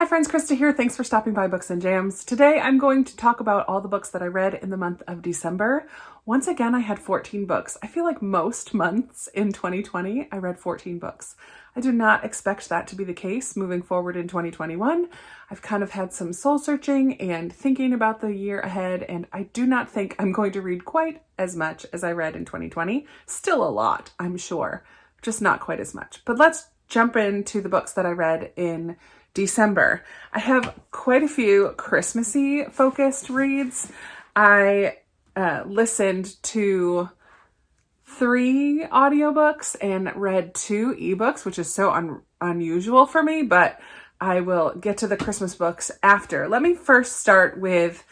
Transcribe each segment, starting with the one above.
friends, Krista here. Thanks for stopping by Books and Jams. Today I'm going to talk about all the books that I read in the month of December. Once again, I had 14 books. I feel like most months in 2020, I read 14 books. I do not expect that to be the case moving forward in 2021. I've kind of had some soul searching and thinking about the year ahead, and I do not think I'm going to read quite as much as I read in 2020. Still a lot, I'm sure, just not quite as much. But let's jump into the books that I read in December. I have quite a few Christmassy focused reads. I listened to 3 audiobooks and read 2 ebooks, which is so unusual for me, but I will get to the Christmas books after. Let me first start with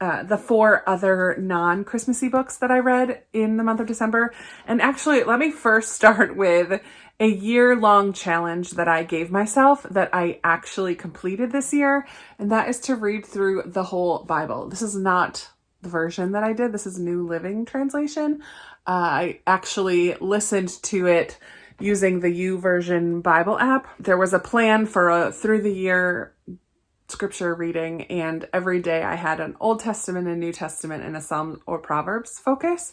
the 4 other non-Christmassy books that I read in the month of December. And actually, let me first start with a year-long challenge that I gave myself that I actually completed this year, and that is to read through the whole Bible. This is not the version that I did. This is New Living Translation. I actually listened to it using the YouVersion Bible app. There was a plan for a through the year scripture reading, and every day I had an Old Testament and New Testament and a Psalm or Proverbs focus.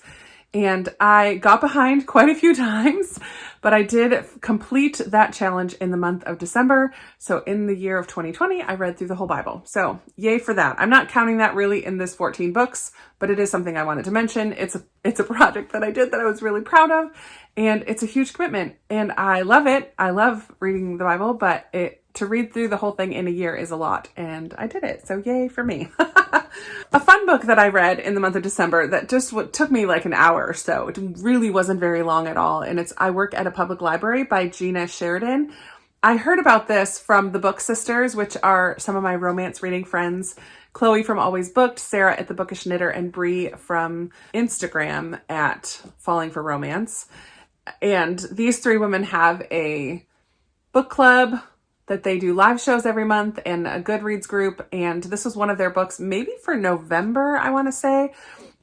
And I got behind quite a few times, but I did complete that challenge in the month of December. So in the year of 2020, I read through the whole Bible. So yay for that. I'm not counting that really in this 14 books, but it is something I wanted to mention. It's a project that I did that I was really proud of, and it's a huge commitment, and I love it. I love reading the Bible, but to read through the whole thing in a year is a lot, and I did it. So yay for me. A fun book that I read in the month of December that just took me like an hour or so. It really wasn't very long at all. And it's I Work at a Public Library by Gina Sheridan. I heard about this from the Book Sisters, which are some of my romance reading friends. Chloe from Always Booked, Sarah at The Bookish Knitter, and Bree from Instagram at Falling for Romance. And these 3 women have a book club that they do live shows every month and a Goodreads group. And this was one of their books, maybe for November, I want to say.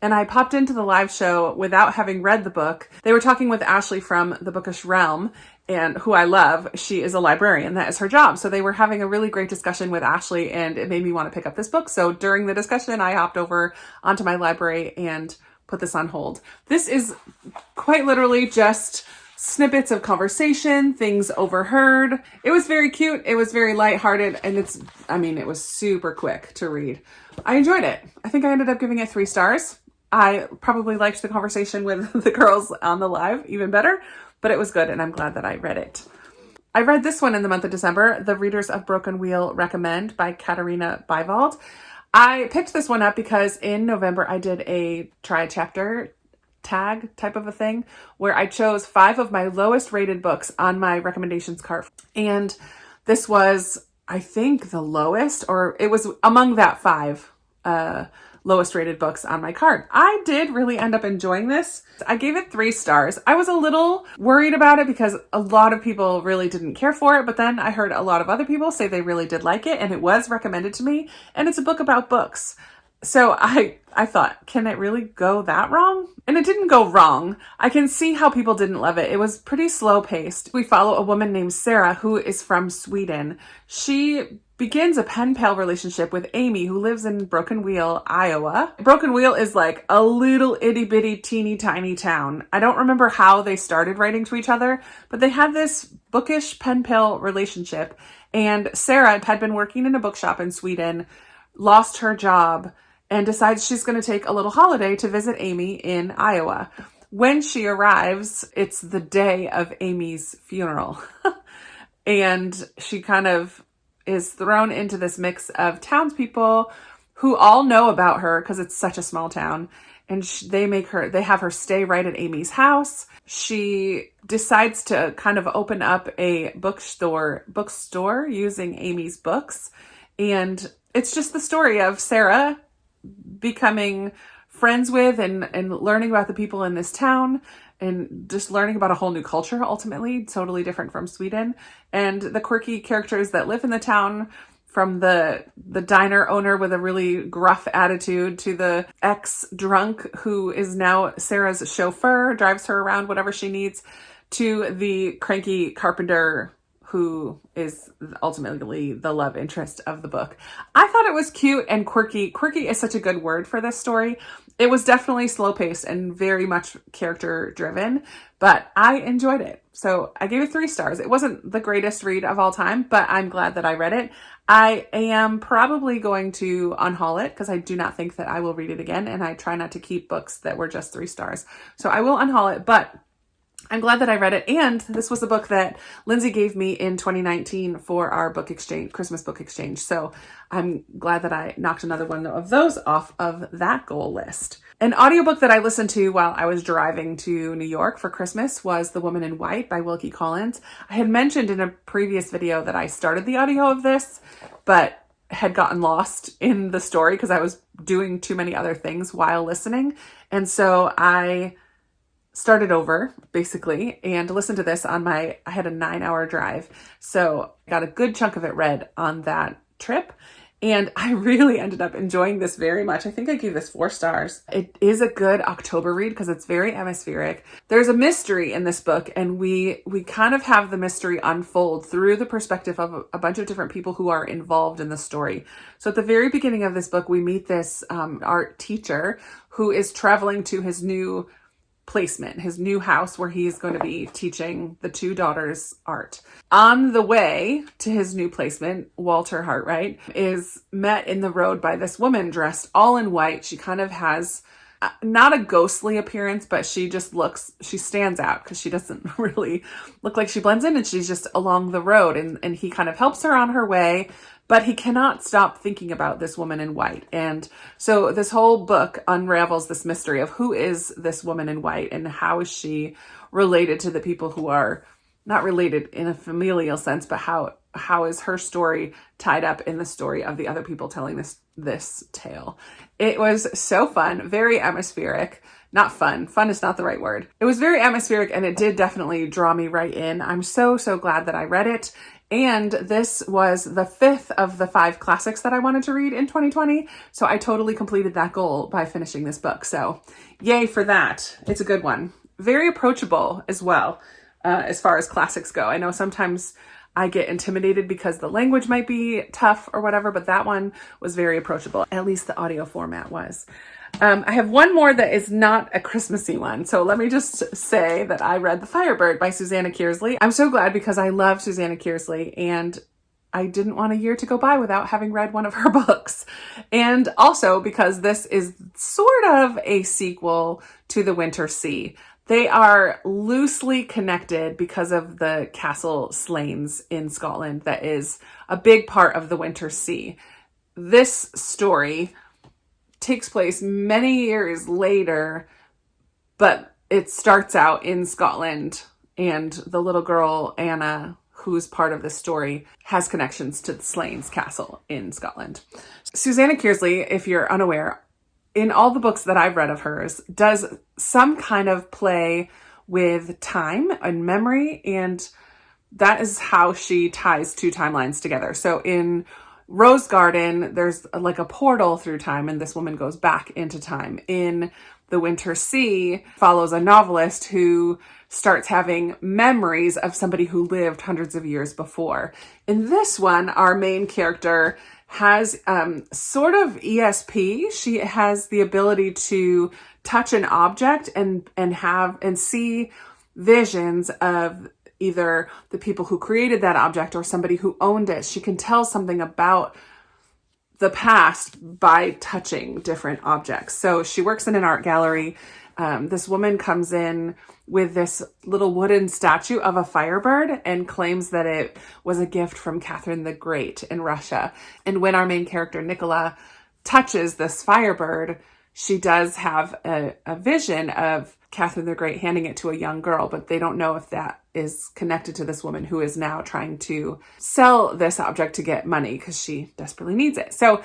And I popped into the live show without having read the book. They were talking with Ashley from The Bookish Realm, and who I love. She is a librarian. That is her job. So they were having a really great discussion with Ashley, and it made me want to pick up this book. So during the discussion, I hopped over onto my library and put this on hold. This is quite literally just snippets of conversation, things overheard. It was very cute. It was very lighthearted, and it was super quick to read. I enjoyed it. I think I ended up giving it 3 stars. I probably liked the conversation with the girls on the live even better, but it was good, and I'm glad that I read it. I read this one in the month of December, The Readers of Broken Wheel Recommend by Katarina Bivald. I picked this one up because in November I did a try a chapter tag type of a thing where I chose 5 of my lowest rated books on my recommendations card. And this was, I think, the lowest, or it was among that 5 lowest rated books on my card. I did really end up enjoying this. I gave it 3 stars. I was a little worried about it because a lot of people really didn't care for it, but then I heard a lot of other people say they really did like it, and it was recommended to me, and it's a book about books. So I thought, can it really go that wrong? And it didn't go wrong. I can see how people didn't love it. It was pretty slow paced. We follow a woman named Sarah who is from Sweden. She begins a pen pal relationship with Amy, who lives in Broken Wheel, Iowa. Broken Wheel is like a little itty bitty teeny tiny town. I don't remember how they started writing to each other, but they had this bookish pen pal relationship. And Sarah had been working in a bookshop in Sweden, lost her job, and decides she's going to take a little holiday to visit Amy in Iowa. When she arrives, it's the day of Amy's funeral. And she kind of is thrown into this mix of townspeople who all know about her because it's such a small town. And they have her stay right at Amy's house. She decides to kind of open up a bookstore using Amy's books. And it's just the story of Sarah becoming friends with and learning about the people in this town, and just learning about a whole new culture, ultimately, totally different from Sweden. And the quirky characters that live in the town, from the diner owner with a really gruff attitude to the ex-drunk who is now Sarah's chauffeur, drives her around whatever she needs, to the cranky carpenter who is ultimately the love interest of the book. I thought it was cute and quirky. Quirky is such a good word for this story. It was definitely slow paced and very much character driven, but I enjoyed it. So I gave it 3 stars. It wasn't the greatest read of all time, but I'm glad that I read it. I am probably going to unhaul it because I do not think that I will read it again. And I try not to keep books that were just 3 stars. So I will unhaul it, but I'm glad that I read it. And this was a book that Lindsay gave me in 2019 for our book exchange, Christmas book exchange. So I'm glad that I knocked another one of those off of that goal list. An audiobook that I listened to while I was driving to New York for Christmas was The Woman in White by Wilkie Collins. I had mentioned in a previous video that I started the audio of this, but had gotten lost in the story because I was doing too many other things while listening. And so I started over basically and listened to this I had a 9-hour drive. So I got a good chunk of it read on that trip. And I really ended up enjoying this very much. I think I gave this 4 stars. It is a good October read because it's very atmospheric. There's a mystery in this book, and we kind of have the mystery unfold through the perspective of a bunch of different people who are involved in the story. So at the very beginning of this book, we meet this art teacher who is traveling to his new placement, his new house where he's going to be teaching the 2 daughters art. On the way to his new placement, Walter Hartwright is met in the road by this woman dressed all in white. She kind of has not a ghostly appearance, but she stands out because she doesn't really look like she blends in, and she's just along the road, and he kind of helps her on her way. But he cannot stop thinking about this woman in white. And so this whole book unravels this mystery of who is this woman in white and how is she related to the people who are not related in a familial sense, but how is her story tied up in the story of the other people telling this tale. It was so fun, very atmospheric. Not fun. Fun is not the right word. It was very atmospheric, and it did definitely draw me right in. I'm so glad that I read it. And this was the 5th of the 5 classics that I wanted to read in 2020. So I totally completed that goal by finishing this book. So yay for that. It's a good one. Very approachable as well, as far as classics go. I know sometimes I get intimidated because the language might be tough or whatever, but that one was very approachable. At least the audio format was. I have one more that is not a Christmassy one. So let me just say that I read The Firebird by Susanna Kearsley. I'm so glad because I love Susanna Kearsley, and I didn't want a year to go by without having read one of her books. And also because this is sort of a sequel to The Winter Sea. They are loosely connected because of the Castle Slains in Scotland that is a big part of The Winter Sea. This story takes place many years later, but it starts out in Scotland, and the little girl, Anna, who's part of the story, has connections to the Slains Castle in Scotland. Susanna Kearsley, if you're unaware, in all the books that I've read of hers, does some kind of play with time and memory, and that is how she ties 2 timelines together. So in Rose Garden, there's like a portal through time, and this woman goes back into time. In The Winter Sea, follows a novelist who starts having memories of somebody who lived hundreds of years before. In this one, our main character has sort of ESP. She has the ability to touch an object and see visions of either the people who created that object or somebody who owned it. She can tell something about the past by touching different objects. So she works in an art gallery. This woman comes in with this little wooden statue of a firebird and claims that it was a gift from Catherine the Great in Russia. And when our main character, Nicola, touches this firebird, she does have a vision of Catherine the Great handing it to a young girl, but they don't know if that is connected to this woman who is now trying to sell this object to get money because she desperately needs it. So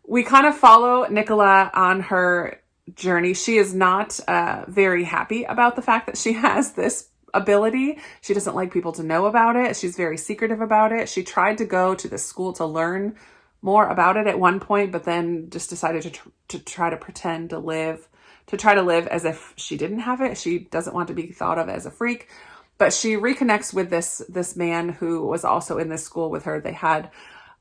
we kind of follow Nicola on her journey. She is not very happy about the fact that she has this ability. She doesn't like people to know about it. She's very secretive about it. She tried to go to the school to learn more about it at one point, but then just decided to try to pretend to live as if she didn't have it. She doesn't want to be thought of as a freak. But she reconnects with this man who was also in this school with her. They had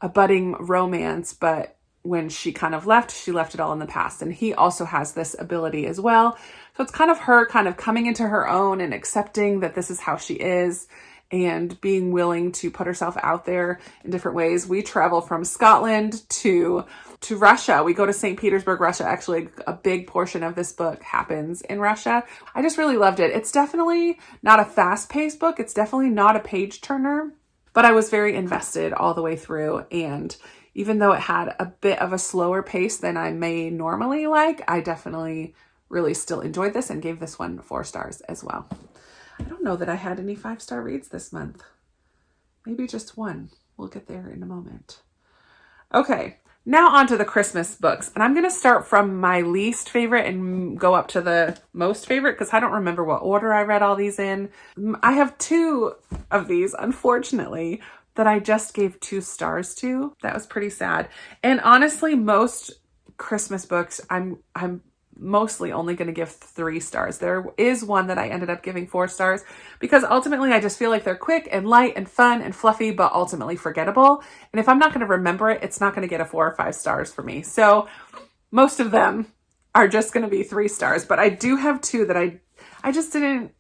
a budding romance, but when she kind of left, she left it all in the past. And he also has this ability as well. So it's kind of her kind of coming into her own and accepting that this is how she is and being willing to put herself out there in different ways. We travel from Scotland to Russia. We go to St. Petersburg, Russia. Actually, a big portion of this book happens in Russia. I just really loved it. It's definitely not a fast-paced book. It's definitely not a page turner, but I was very invested all the way through. And even though it had a bit of a slower pace than I may normally like, I definitely really still enjoyed this and gave this one 4 stars as well. I don't know that I had any 5-star reads this month. Maybe just one. We'll get there in a moment. Okay, now on to the Christmas books. And I'm going to start from my least favorite and go up to the most favorite because I don't remember what order I read all these in. I have 2 of these, unfortunately, that I just gave 2 stars to. That was pretty sad. And honestly, most Christmas books, I'm mostly only going to give 3 stars. There is one that I ended up giving 4 stars because ultimately I just feel like they're quick and light and fun and fluffy, but ultimately forgettable. And if I'm not going to remember it, it's not going to get a 4 or 5 stars for me. So most of them are just going to be 3 stars, but I do have 2 that I just didn't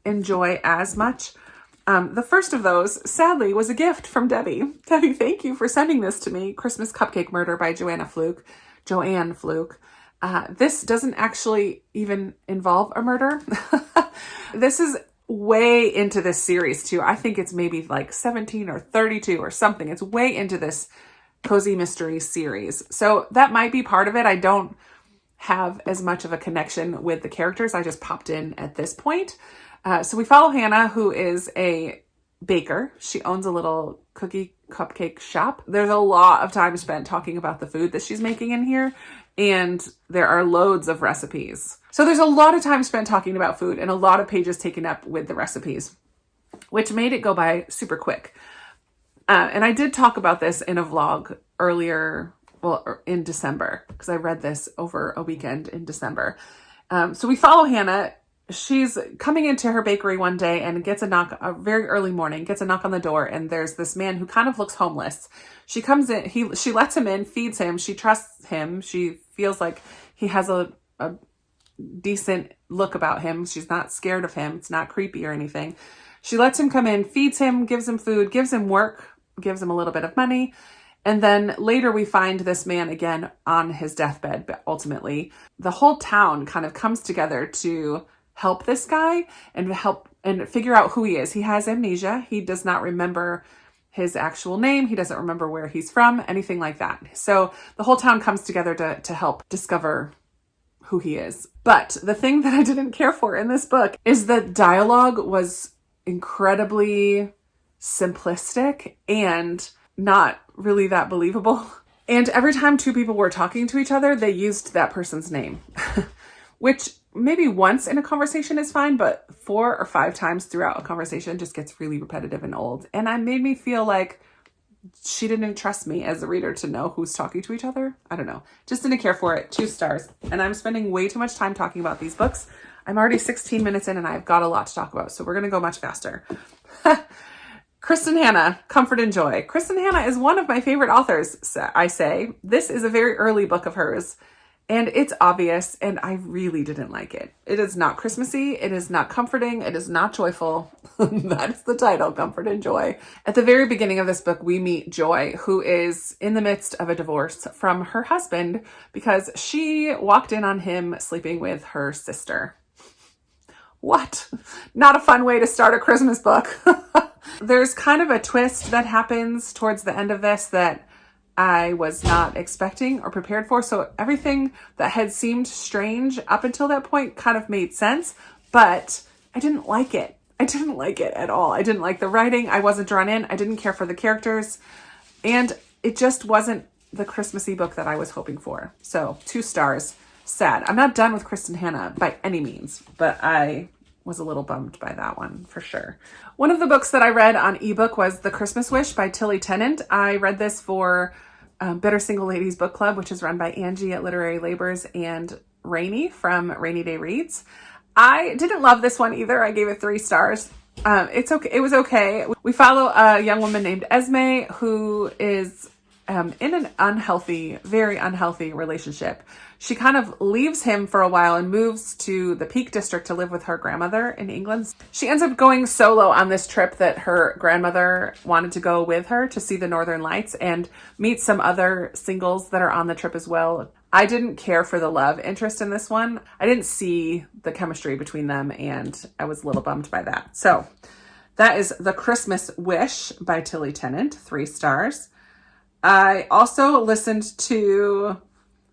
enjoy as much. The first of those, sadly, was a gift from Debbie. Debbie, thank you for sending this to me. Christmas Cupcake Murder by Joanne Fluke. This doesn't actually even involve a murder. This is way into this series too. I think it's maybe like 17 or 32 or something. It's way into this cozy mystery series. So that might be part of it. I don't have as much of a connection with the characters. I just popped in at this point. So we follow Hannah, who is a baker. She owns a little cupcake shop. There's a lot of time spent talking about the food that she's making in here. And there are loads of recipes. So there's a lot of time spent talking about food and a lot of pages taken up with the recipes, which made it go by super quick. And I did talk about this in a vlog earlier, in December, because I read this over a weekend in December. So we follow Hannah. She's coming into her bakery one day and gets a very early morning, gets a knock on the door. And there's this man who kind of looks homeless. She comes in, she lets him in, feeds him. She trusts him. She feels like he has a decent look about him. She's not scared of him. It's not creepy or anything. She lets him come in, feeds him, gives him food, gives him work, gives him a little bit of money. And then later we find this man again on his deathbed. But ultimately, the whole town kind of comes together to help this guy and figure out who he is. He has amnesia. He does not remember his actual name. He doesn't remember where he's from, anything like that. So the whole town comes together to help discover who he is. But the thing that I didn't care for in this book is that dialogue was incredibly simplistic and not really that believable. And every time 2 people were talking to each other, they used that person's name, which maybe once in a conversation is fine, but 4 or 5 times throughout a conversation just gets really repetitive and old. And it made me feel like she didn't trust me as a reader to know who's talking to each other. I don't know. Just didn't care for it. 2 stars. And I'm spending way too much time talking about these books. I'm already 16 minutes in and I've got a lot to talk about. So we're going to go much faster. Kristen Hannah, Comfort and Joy. Kristen Hannah is one of my favorite authors, I say. This is a very early book of hers. And it's obvious, and I really didn't like it. It is not Christmassy. It is not comforting. It is not joyful. That is the title, Comfort and Joy. At the very beginning of this book, we meet Joy, who is in the midst of a divorce from her husband because she walked in on him sleeping with her sister. What? Not a fun way to start a Christmas book. There's kind of a twist that happens towards the end of this that I was not expecting or prepared for. So everything that had seemed strange up until that point kind of made sense, but I didn't like it. I didn't like it at all. I didn't like the writing. I wasn't drawn in. I didn't care for the characters. And it just wasn't the Christmassy book that I was hoping for. So 2 stars. Sad. I'm not done with Kristen Hannah by any means, but I was a little bummed by that one for sure. One of the books that I read on ebook was The Christmas Wish by Tilly Tennant. I read this for Better Single Ladies Book Club, which is run by Angie at Literary Labors and Rainy from Rainy Day Reads. I didn't love this one either. I gave it 3 stars. It's okay. It was okay. We follow a young woman named Esme who is in an unhealthy, very unhealthy relationship. She kind of leaves him for a while and moves to the Peak District to live with her grandmother in England. She ends up going solo on this trip that her grandmother wanted to go with her to see the Northern Lights and meet some other singles that are on the trip as well. I didn't care for the love interest in this one. I didn't see the chemistry between them, and I was a little bummed by that. So that is The Christmas Wish by Tilly Tennant, 3 stars. I also listened to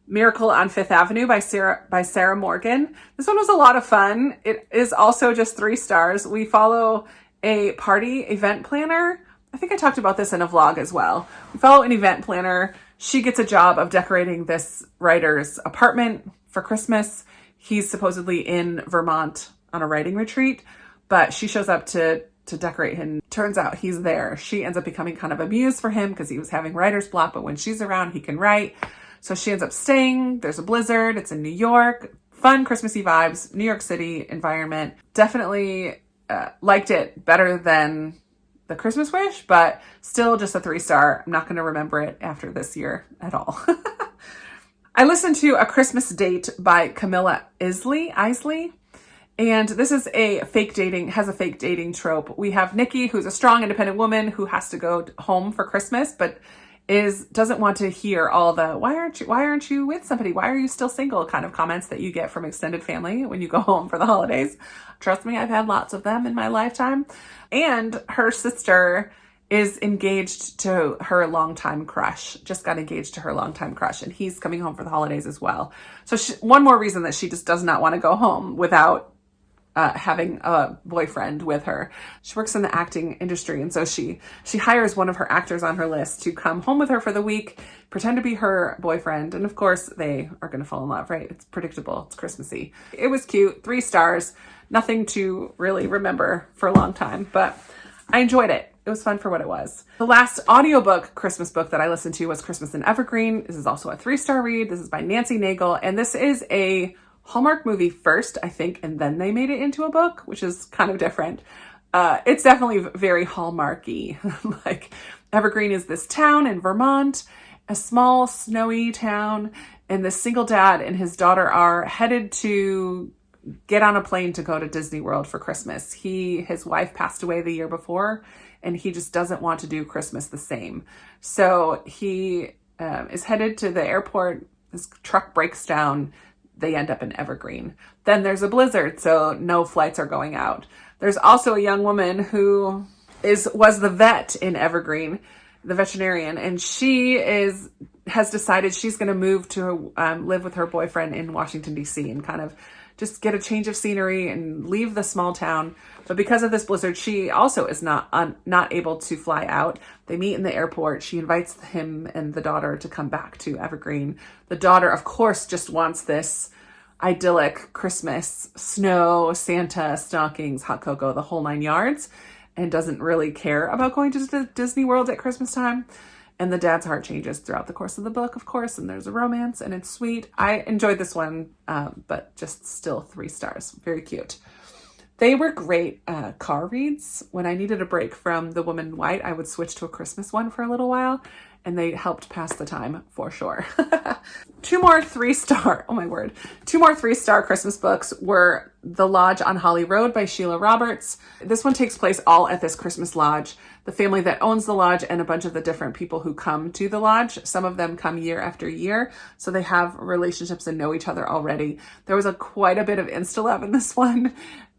Miracle on Fifth Avenue by Sarah Morgan. This one was a lot of fun. It is also just 3 stars. We follow a party event planner. I think I talked about this in a vlog as well. We follow an event planner. She gets a job of decorating this writer's apartment for Christmas. He's supposedly in Vermont on a writing retreat, but she shows up to decorate him. Turns out he's there. She ends up becoming kind of a muse for him because he was having writer's block, but when she's around, he can write. So she ends up staying. There's a blizzard. It's in New York. Fun Christmassy vibes, New York City environment. Definitely liked it better than The Christmas Wish, but still just a 3-star. I'm not going to remember it after this year at all. I listened to A Christmas Date by Camilla Isley. And this is a fake dating trope. We have Nikki, who's a strong, independent woman who has to go home for Christmas, but doesn't want to hear all the why aren't you with somebody? Why are you still single? Kind of comments that you get from extended family when you go home for the holidays. Trust me, I've had lots of them in my lifetime. And her sister is engaged to her longtime crush, just got engaged to her longtime crush, and he's coming home for the holidays as well. So one more reason that she just does not want to go home without having a boyfriend with her. She works in the acting industry, and so she hires one of her actors on her list to come home with her for the week, pretend to be her boyfriend, and of course they are going to fall in love, right? It's predictable. It's Christmassy. It was cute. 3 stars. Nothing to really remember for a long time, but I enjoyed it. It was fun for what it was. The last audiobook Christmas book that I listened to was Christmas in Evergreen. This is also a 3-star read. This is by Nancy Nagel, and this is a Hallmark movie first, I think, and then they made it into a book, which is kind of different. It's definitely very Hallmarky. Like, Evergreen is this town in Vermont, a small snowy town, and this single dad and his daughter are headed to get on a plane to go to Disney World for Christmas. His wife passed away the year before, and he just doesn't want to do Christmas the same. So he is headed to the airport. His truck breaks down. They end up in Evergreen. Then there's a blizzard, so no flights are going out. There's also a young woman who was the vet in Evergreen, the veterinarian, and she has decided she's going to move to live with her boyfriend in Washington, D.C. and kind of just get a change of scenery and leave the small town. But because of this blizzard, she also is not able to fly out. They meet in the airport. She invites him and the daughter to come back to Evergreen. The daughter, of course, just wants this idyllic Christmas, snow, Santa, stockings, hot cocoa, the whole 9 yards, and doesn't really care about going to Disney World at Christmas time. And the dad's heart changes throughout the course of the book, of course, and there's a romance, and it's sweet. I enjoyed this one, but just still 3 stars. Very cute. They were great car reads. When I needed a break from The Woman in White, I would switch to a Christmas one for a little while, and they helped pass the time for sure. 2 more 3-star, oh my word. 2 more 3-star Christmas books were The Lodge on Holly Road by Sheila Roberts. This one takes place all at this Christmas lodge. The family that owns the lodge and a bunch of the different people who come to the lodge, some of them come year after year, so they have relationships and know each other already. There was quite a bit of insta-love in this one,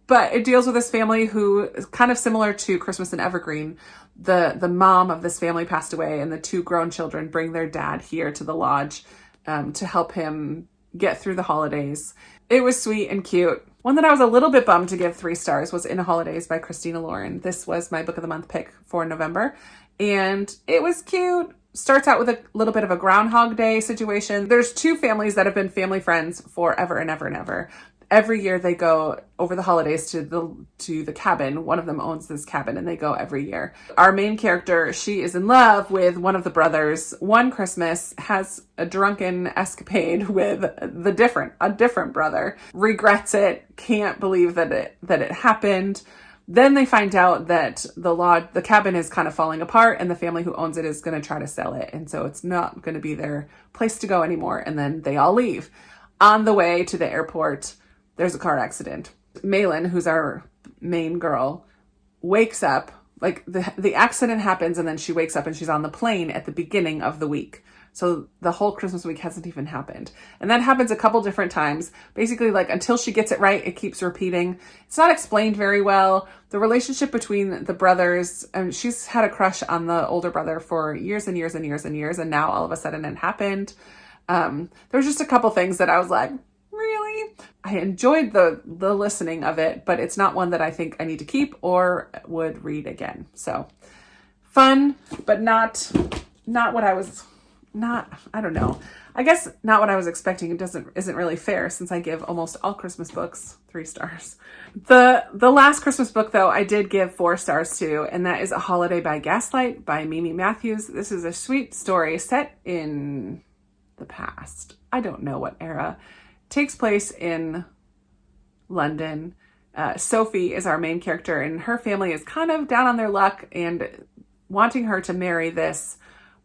but it deals with this family who is kind of similar to Christmas in Evergreen. The mom of this family passed away, and the 2 grown children bring their dad here to the lodge to help him get through the holidays. It was sweet and cute. One that I was a little bit bummed to give 3 stars was In Holidays by Christina Lauren. This was my book of the month pick for November, and it was cute. Starts out with a little bit of a Groundhog Day situation. There's 2 families that have been family friends forever and ever and ever. Every year they go over the holidays to the cabin. One of them owns this cabin, and they go every year. Our main character, she is in love with one of the brothers. One Christmas has a drunken escapade with a different brother. Regrets it. Can't believe that it happened. Then they find out that the cabin is kind of falling apart and the family who owns it is going to try to sell it. And so it's not going to be their place to go anymore. And then they all leave. On the way to the airport, there's a car accident. Malin, who's our main girl, wakes up, like the accident happens and then she wakes up and she's on the plane at the beginning of the week. So the whole Christmas week hasn't even happened. And that happens a couple different times. Basically, like until she gets it right, it keeps repeating. It's not explained very well. The relationship between the brothers, and she's had a crush on the older brother for years and years and years and years. And now all of a sudden it happened. There's just a couple things that I was like, really? I enjoyed the listening of it, but it's not one that I think I need to keep or would read again. So fun, but not what I was... I don't know. I guess not what I was expecting. It isn't really fair since I give almost all Christmas books 3 stars. The last Christmas book though, I did give 4 stars to, and that is A Holiday by Gaslight by Mimi Matthews. This is a sweet story set in the past. I don't know what era. It takes place in London. Sophie is our main character and her family is kind of down on their luck and wanting her to marry this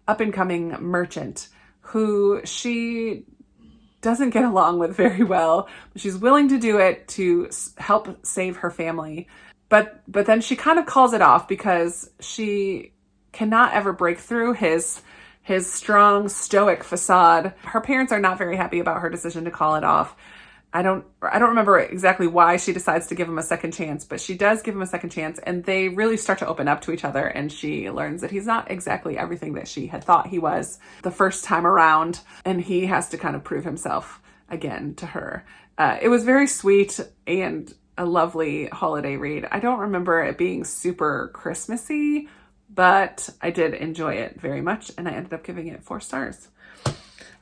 up-and-coming merchant who she doesn't get along with very well. She's willing to do it to help save her family. But then she kind of calls it off because she cannot ever break through his strong, stoic facade. Her parents are not very happy about her decision to call it off. I don't remember exactly why she decides to give him a second chance, but she does give him a second chance and they really start to open up to each other and she learns that he's not exactly everything that she had thought he was the first time around and he has to kind of prove himself again to her. It was very sweet and a lovely holiday read. I don't remember it being super Christmassy, but I did enjoy it very much and I ended up giving it 4 stars.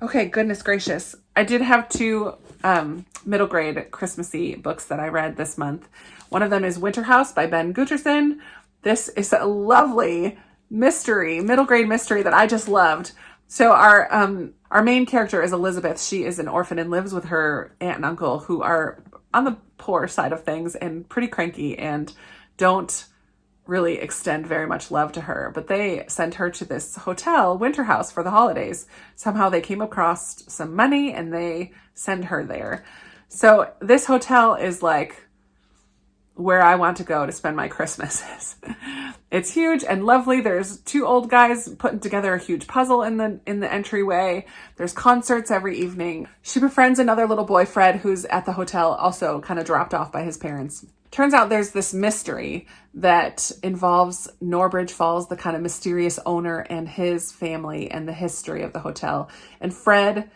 Okay, goodness gracious. I did have 2 middle grade Christmassy books that I read this month. One of them is Winter House by Ben Gutterson. This is a lovely mystery, middle grade mystery that I just loved. So our main character is Elizabeth. She is an orphan and lives with her aunt and uncle who are on the poor side of things and pretty cranky and don't really extend very much love to her, but they send her to this hotel, Winter House, for the holidays. Somehow they came across some money and they send her there. So this hotel is like where I want to go to spend my Christmases. It's huge and lovely. There's 2 old guys putting together a huge puzzle in the entryway. There's concerts every evening. She befriends another little boy, Fred, who's at the hotel, also kind of dropped off by his parents. Turns out there's this mystery that involves Norbridge Falls, the kind of mysterious owner, and his family and the history of the hotel. And Fred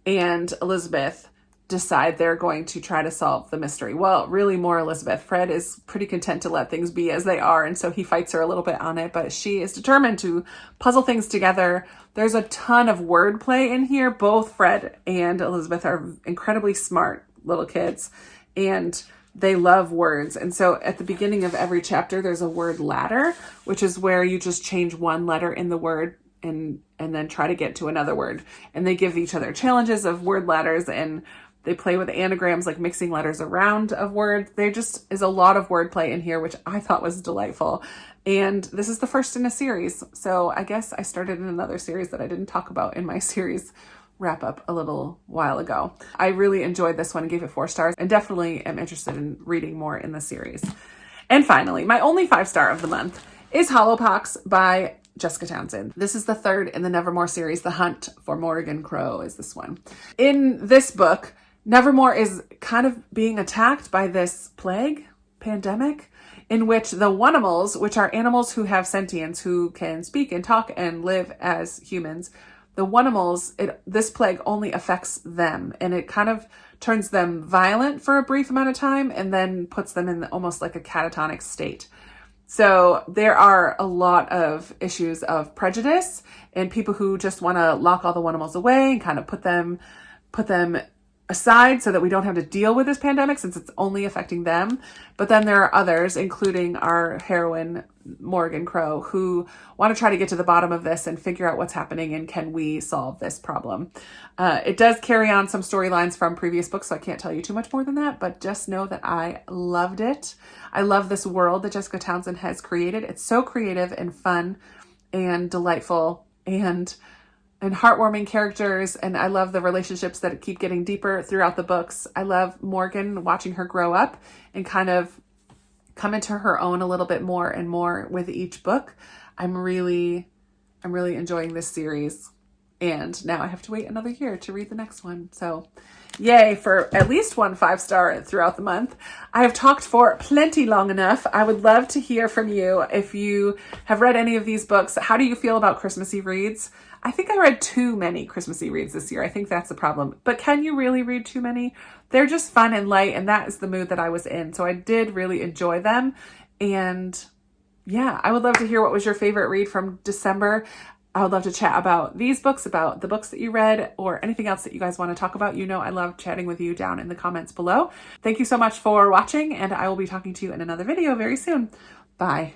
and Elizabeth decide they're going to try to solve the mystery. Well, really more Elizabeth. Fred is pretty content to let things be as they are, and so he fights her a little bit on it, but she is determined to puzzle things together. There's a ton of wordplay in here. Both Fred and Elizabeth are incredibly smart little kids, and they love words. And so at the beginning of every chapter, there's a word ladder, which is where you just change one letter in the word and then try to get to another word. And they give each other challenges of word ladders and they play with anagrams, like mixing letters around of words. There just is a lot of wordplay in here, which I thought was delightful. And this is the first in a series. So I guess I started in another series that I didn't talk about in my series wrap up a little while ago. I really enjoyed this one and gave it 4 stars and definitely am interested in reading more in the series. And finally, my only 5-star of the month is Hollowpox by Jessica Townsend. This is the 3rd in the Nevermore series. The Hunt for Morrigan Crow is this one. In this book, Nevermore is kind of being attacked by this pandemic, in which the Wunimals, which are animals who have sentience, who can speak and talk and live as humans, the Wunimals, this plague only affects them, and it kind of turns them violent for a brief amount of time and then puts them in almost like a catatonic state. So there are a lot of issues of prejudice and people who just want to lock all the Wunimals away and kind of put them aside so that we don't have to deal with this pandemic since it's only affecting them. But then there are others, including our heroine, Morgan Crow, who want to try to get to the bottom of this and figure out what's happening and can we solve this problem. It does carry on some storylines from previous books, so I can't tell you too much more than that, but just know that I loved it. I love this world that Jessica Townsend has created. It's so creative and fun and delightful and heartwarming characters, and I love the relationships that keep getting deeper throughout the books. I love Morgan, watching her grow up and kind of come into her own a little bit more and more with each book. I'm really enjoying this series, and now I have to wait another year to read the next one. So yay for at least one 5-star throughout the month. I have talked for plenty long enough. I would love to hear from you if you have read any of these books. How do you feel about Christmassy reads? I think I read too many Christmassy reads this year. I think that's the problem. But can you really read too many? They're just fun and light, and that is the mood that I was in. So I did really enjoy them. And yeah, I would love to hear what was your favorite read from December. I would love to chat about these books, about the books that you read, or anything else that you guys want to talk about. You know I love chatting with you down in the comments below. Thank you so much for watching, and I will be talking to you in another video very soon. Bye.